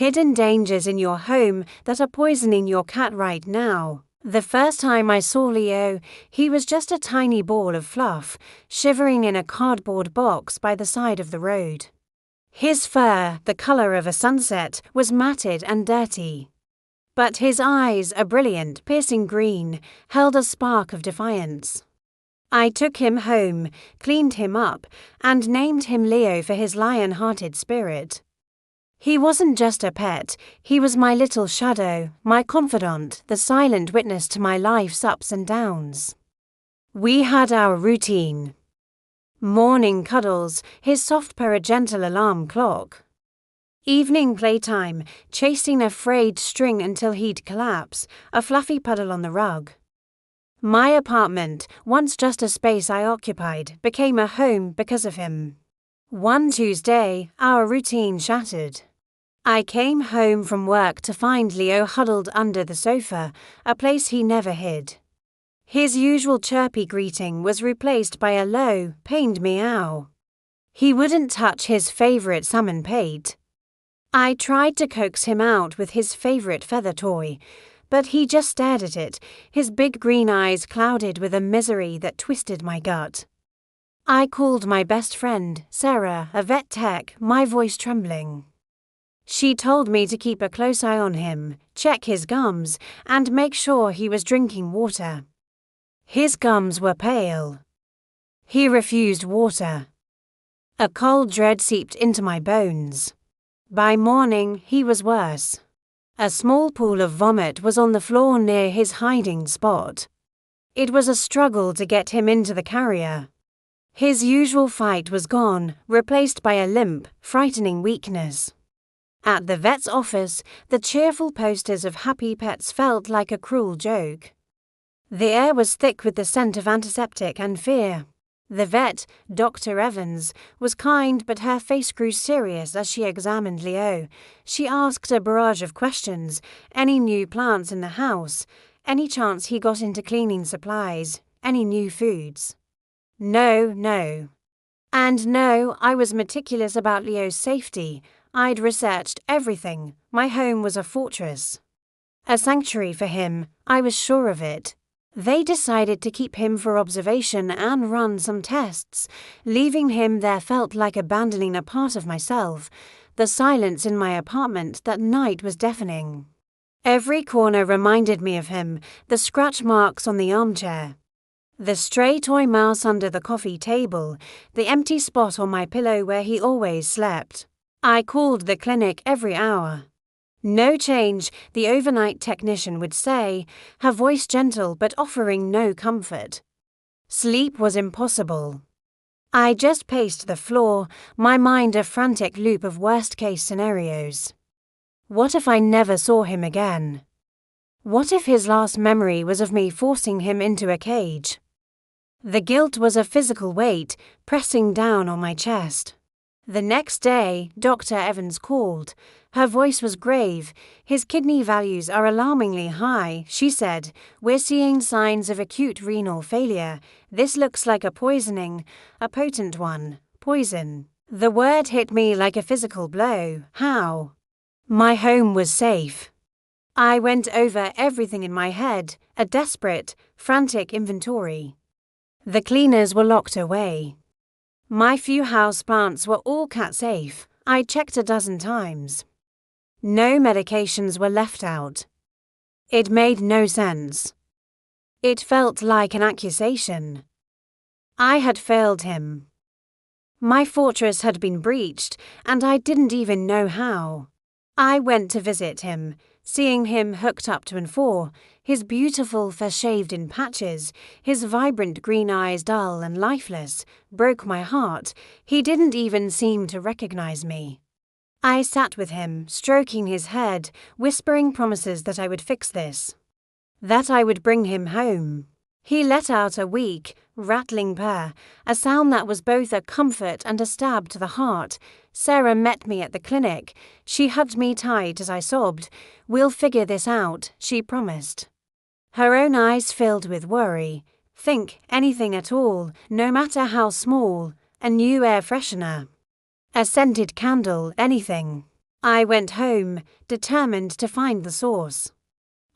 Hidden dangers in your home that are poisoning your cat right now. The first time I saw Leo, he was just a tiny ball of fluff, shivering in a cardboard box by the side of the road. His fur, the color of a sunset, was matted and dirty. But his eyes, a brilliant, piercing green, held a spark of defiance. I took him home, cleaned him up, and named him Leo for his lion-hearted spirit. He wasn't just a pet, he was my little shadow, my confidant, the silent witness to my life's ups and downs. We had our routine. Morning cuddles, his soft purr a gentle alarm clock. Evening playtime, chasing a frayed string until he'd collapse, a fluffy puddle on the rug. My apartment, once just a space I occupied, became a home because of him. One Tuesday, our routine shattered. I came home from work to find Leo huddled under the sofa, a place he never hid. His usual chirpy greeting was replaced by a low, pained meow. He wouldn't touch his favorite salmon pate. I tried to coax him out with his favorite feather toy, but he just stared at it, his big green eyes clouded with a misery that twisted my gut. I called my best friend, Sarah, a vet tech, my voice trembling. She told me to keep a close eye on him, check his gums, and make sure he was drinking water. His gums were pale. He refused water. A cold dread seeped into my bones. By morning, he was worse. A small pool of vomit was on the floor near his hiding spot. It was a struggle to get him into the carrier. His usual fight was gone, replaced by a limp, frightening weakness. At the vet's office, the cheerful posters of happy pets felt like a cruel joke. The air was thick with the scent of antiseptic and fear. The vet, Dr. Evans, was kind, but her face grew serious as she examined Leo. She asked a barrage of questions: any new plants in the house, any chance he got into cleaning supplies, any new foods. No. And no, I was meticulous about Leo's safety. I'd researched everything. My home was a fortress. A sanctuary for him, I was sure of it. They decided to keep him for observation and run some tests. Leaving him there felt like abandoning a part of myself. The silence in my apartment that night was deafening. Every corner reminded me of him, the scratch marks on the armchair, the stray toy mouse under the coffee table, the empty spot on my pillow where he always slept. I called the clinic every hour. No change, the overnight technician would say, her voice gentle but offering no comfort. Sleep was impossible. I just paced the floor, my mind a frantic loop of worst-case scenarios. What if I never saw him again? What if his last memory was of me forcing him into a cage? The guilt was a physical weight, pressing down on my chest. The next day, Dr. Evans called. Her voice was grave. His kidney values are alarmingly high, she said. We're seeing signs of acute renal failure. This looks like a poisoning, a potent one. Poison. The word hit me like a physical blow. How? My home was safe. I went over everything in my head, a desperate, frantic inventory. The cleaners were locked away. My few house plants were all cat-safe. I checked a dozen times. No medications were left out. It made no sense. It felt like an accusation. I had failed him. My fortress had been breached, and I didn't even know how. I went to visit him, seeing him hooked up to N4, his beautiful fur shaved in patches, his vibrant green eyes dull and lifeless, broke my heart. He didn't even seem to recognize me. I sat with him, stroking his head, whispering promises that I would fix this, that I would bring him home. He let out a weak, rattling purr, a sound that was both a comfort and a stab to the heart. Sarah met me at the clinic. She hugged me tight as I sobbed. We'll figure this out, she promised. Her own eyes filled with worry. Think anything at all, no matter how small. A new air freshener. A scented candle, anything. I went home, determined to find the source.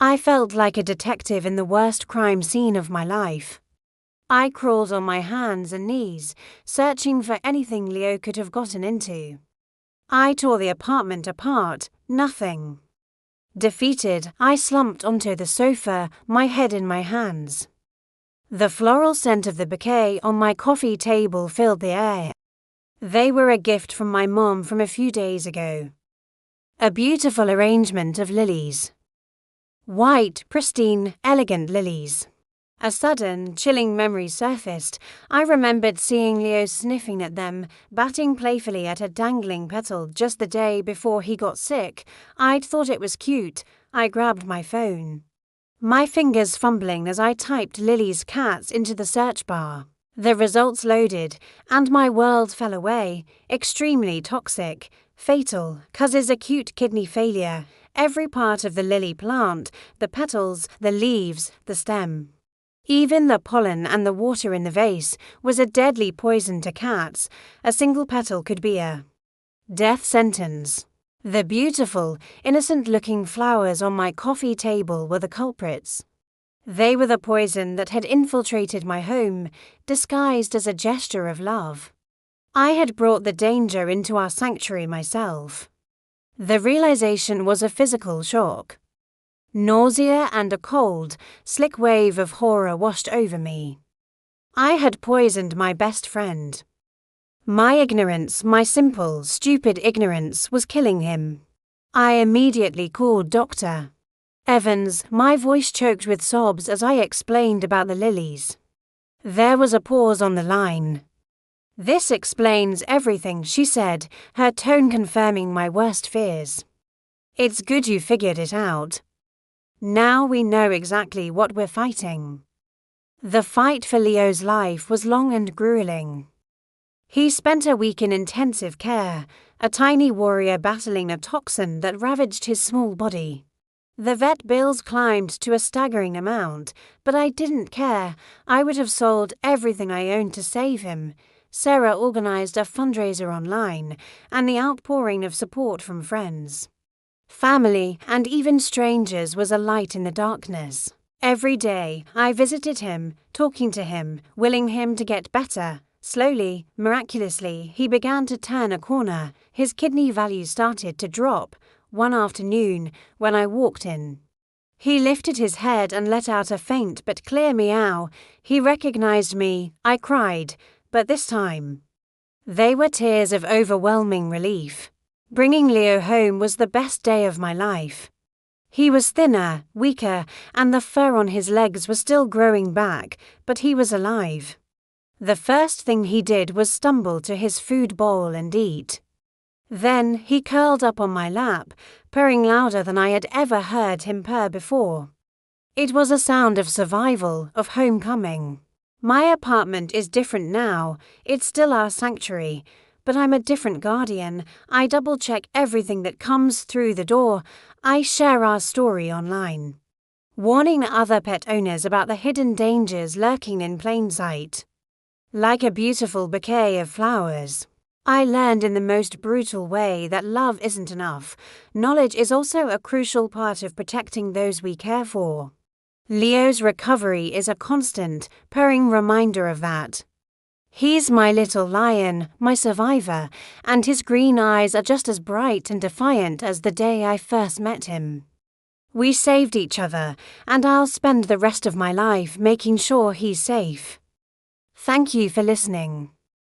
I felt like a detective in the worst crime scene of my life. I crawled on my hands and knees, searching for anything Leo could have gotten into. I tore the apartment apart, nothing. Defeated, I slumped onto the sofa, my head in my hands. The floral scent of the bouquet on my coffee table filled the air. They were a gift from my mom from a few days ago. A beautiful arrangement of lilies. White, pristine, elegant lilies. A sudden, chilling memory surfaced. I remembered seeing Leo sniffing at them, batting playfully at a dangling petal just the day before he got sick. I'd thought it was cute. I grabbed my phone. My fingers fumbling as I typed Lily's cats into the search bar. The results loaded, and my world fell away. Extremely toxic. Fatal, causes acute kidney failure. Every part of the lily plant, the petals, the leaves, the stem. Even the pollen and the water in the vase was a deadly poison to cats. A single petal could be a death sentence. The beautiful, innocent-looking flowers on my coffee table were the culprits. They were the poison that had infiltrated my home, disguised as a gesture of love. I had brought the danger into our sanctuary myself. The realization was a physical shock. Nausea and a cold, slick wave of horror washed over me. I had poisoned my best friend. My ignorance, my simple, stupid ignorance, was killing him. I immediately called Dr. Evans, my voice choked with sobs as I explained about the lilies. There was a pause on the line. "This explains everything," she said, her tone confirming my worst fears. "It's good you figured it out. Now we know exactly what we're fighting." The fight for Leo's life was long and grueling. He spent a week in intensive care, a tiny warrior battling a toxin that ravaged his small body. The vet bills climbed to a staggering amount, but I didn't care. I would have sold everything I owned to save him. Sarah organized a fundraiser online, and the outpouring of support from friends, family, and even strangers was a light in the darkness. Every day, I visited him, talking to him, willing him to get better. Slowly, miraculously, he began to turn a corner. His kidney value started to drop. One afternoon, when I walked in, he lifted his head and let out a faint but clear meow. He recognized me. I cried, but this time, they were tears of overwhelming relief. Bringing Leo home was the best day of my life. He was thinner, weaker, and the fur on his legs was still growing back, but he was alive. The first thing he did was stumble to his food bowl and eat. Then he curled up on my lap, purring louder than I had ever heard him purr before. It was a sound of survival, of homecoming. My apartment is different now. It's still our sanctuary. But I'm a different guardian. I double-check everything that comes through the door. I share our story online, warning other pet owners about the hidden dangers lurking in plain sight. Like a beautiful bouquet of flowers, I learned in the most brutal way that love isn't enough. Knowledge is also a crucial part of protecting those we care for. Leo's recovery is a constant, purring reminder of that. He's my little lion, my survivor, and his green eyes are just as bright and defiant as the day I first met him. We saved each other, and I'll spend the rest of my life making sure he's safe. Thank you for listening.